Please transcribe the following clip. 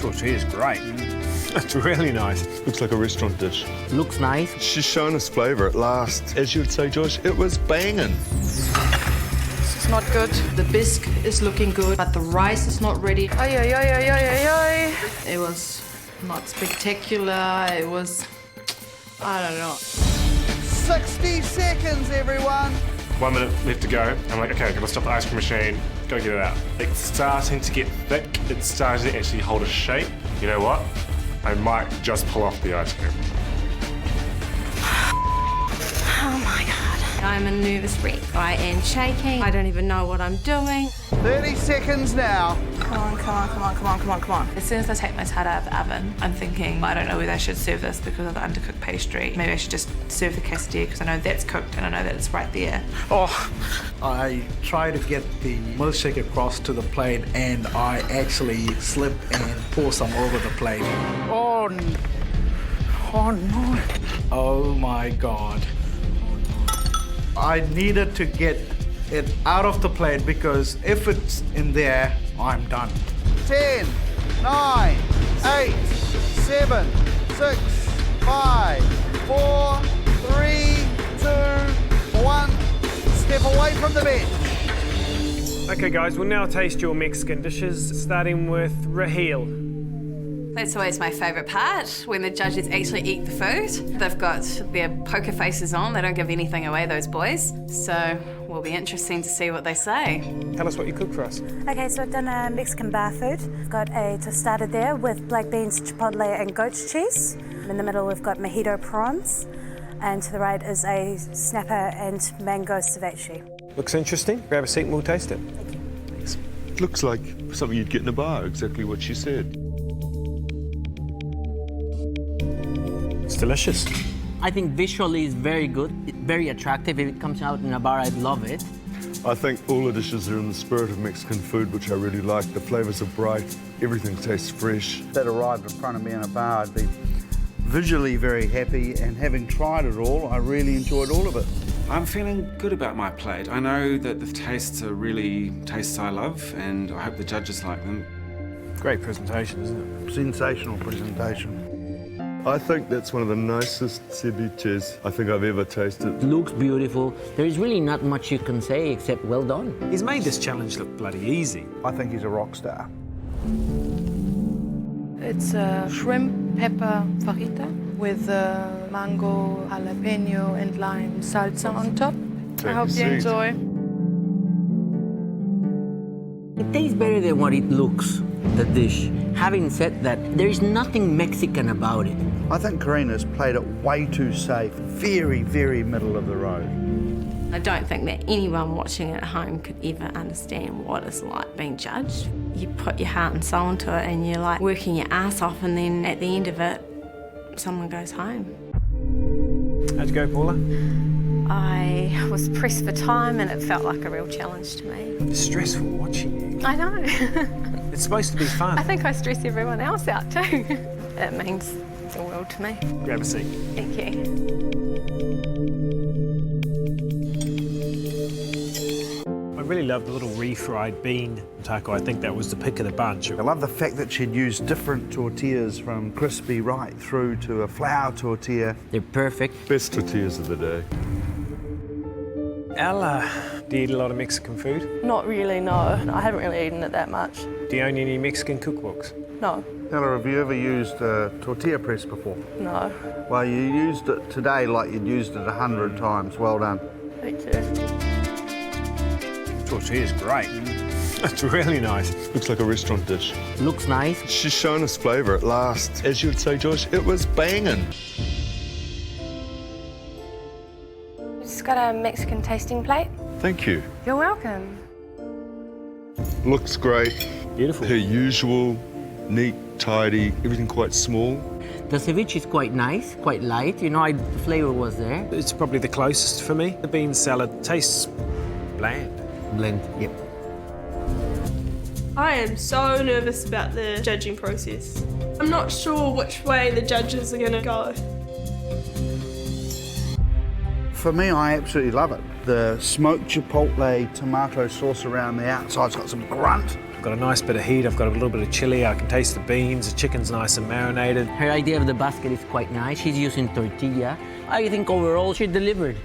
Tortilla's great. It's really nice. Looks like a restaurant dish. Looks nice. She's shown us flavour at last. As you'd say, Josh, it was banging. It's not good. The bisque is looking good, but the rice is not ready. Ay, ay, ay, ay, ay, ay. It was not spectacular. It was, I don't know. 60 seconds, everyone. 1 minute left to go. I'm like, okay, gotta stop the ice cream machine, go get it out. It's starting to get thick. It's starting to actually hold a shape. You know what? I might just pull off the ice cream. Oh my God. I'm a nervous wreck. I am shaking. I don't even know what I'm doing. 30 seconds now. Come on, come on, come on, come on, come on, come on. As soon as I take my tart out of the oven, I'm thinking, I don't know whether I should serve this because of the undercooked pastry. Maybe I should just serve the quesadilla because I know that's cooked and I know that it's right there. Oh, I tried to get the milkshake across to the plate and I actually slip and pour some over the plate. Oh, oh no. Oh my God. I needed to get it out of the plate because if it's in there, I'm done. 10, 9, 8, 7, 6, 5, 4, 3, 2, 1. Step away from the bench. OK, guys, we'll now taste your Mexican dishes, starting with Raheel. That's always my favourite part, when the judges actually eat the food. They've got their poker faces on. They don't give anything away, those boys. So will be interesting to see what they say. Tell us what you cooked for us. Okay, so I've done a Mexican bar food. I've got a tostada there with black beans, chipotle and goat's cheese. In the middle we've got mojito prawns. And to the right is a snapper and mango ceviche. Looks interesting. Grab a seat and we'll taste it. Thank you. Thanks. It looks like something you'd get in a bar, exactly what she said. It's delicious. I think visually it's very good, very attractive. If it comes out in a bar, I'd love it. I think all the dishes are in the spirit of Mexican food, which I really like. The flavours are bright, everything tastes fresh. If that arrived in front of me in a bar, I'd be visually very happy, and having tried it all, I really enjoyed all of it. I'm feeling good about my plate. I know that the tastes are really tastes I love, and I hope the judges like them. Great presentation, isn't it? Sensational presentation. I think that's one of the nicest ceviches I think I've ever tasted. It looks beautiful. There is really not much you can say except well done. He's made this challenge look bloody easy. I think he's a rock star. It's a shrimp pepper fajita with mango, jalapeno and lime salsa on top. I hope you enjoy. It tastes better than what it looks, the dish. Having said that, there is nothing Mexican about it. I think Karina's played it way too safe. Very, very middle of the road. I don't think that anyone watching it at home could ever understand what it's like being judged. You put your heart and soul into it and you're like working your ass off, and then at the end of it, someone goes home. How'd you go, Paula? I was pressed for time and it felt like a real challenge to me. It's stressful watching you. I know. It's supposed to be fun. I think I stress everyone else out too. It means the world to me. Grab a seat. Thank you. I really love the little refried bean taco. I think that was the pick of the bunch. I love the fact that she'd used different tortillas, from crispy right through to a flour tortilla. They're perfect. Best tortillas of the day. Ella, do you eat a lot of Mexican food? Not really, no. I haven't really eaten it that much. Do you own any Mexican cookbooks? No. Ella, have you ever used a tortilla press before? No. Well, you used it today like you'd used it 100 times. Well done. Thank you. Tortilla's great. It's really nice. Looks like a restaurant dish. Looks nice. She's shown us flavour at last. As you'd say, Josh, it was banging. Just got a Mexican tasting plate. Thank you. You're welcome. Looks great. Beautiful. Her usual, neat, tidy, everything quite small. The ceviche is quite nice, quite light. You know, the flavour was there. It's probably the closest for me. The bean salad tastes bland. Blend, yep. I am so nervous about the judging process. I'm not sure which way the judges are going to go. For me, I absolutely love it. The smoked chipotle tomato sauce around the outside's got some grunt. got a nice bit of heat, I've got a little bit of chili, I can taste the beans, the chicken's nice and marinated. Her idea of the basket is quite nice. She's using tortilla. I think overall she delivered.